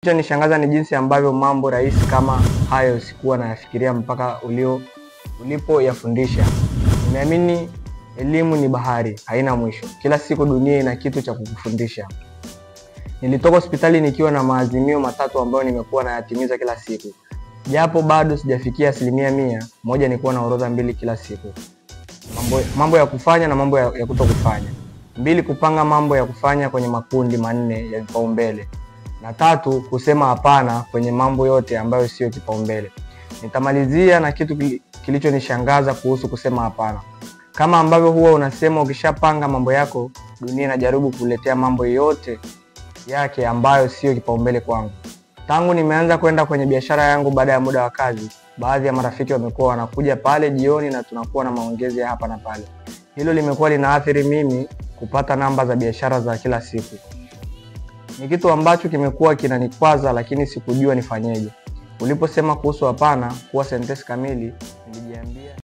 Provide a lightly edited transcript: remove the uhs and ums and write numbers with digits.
Kilichonishangaza ni jinsi ambavyo mambo rahisi kama hayo sikuwa nayafikiria mpaka ulipoyafundisha. Nimeamini elimu ni bahari, haina mwisho. Kila siku dunia ina kitu cha kukufundisha. Nilitoka hospitali nikiwa na maazimio matatu ambayo nimekuwa nayatimiza kila siku. Japo bado sijafikia 100%, moja ni kuwa na orodha 2 kila siku. Mambo ya kufanya na mambo ya kutokufanya. 2, kupanga mambo ya kufanya kwenye makundi 4 ya vipaumbele. Na 3, kusema hapana kwenye mambo yote ambayo sio kipaumbele. Nitamalizia na kitu kilichonishangaza kuhusu kusema hapana. Kama ambavyo huwa unasema ukishapanga mambo yako, dunia inajaribu kuletea mambo yote yake ambayo sio kipaumbele kwangu. Tangu nimeanza kwenda kwenye biashara yangu baada ya muda wa kazi, baadhi ya marafiki wamekuwa wanakuja pale jioni na tunakuwa na maongezi hapa na pale. Hilo limekuwa linaathiri mimi kupata namba za biashara za kila siku. Ni kitu ambacho kimekuwa kinanikwaza, lakini sikujua nifanyeje. Uliposema kuhusu hapana kuwa sentensi kamili, nilijiambia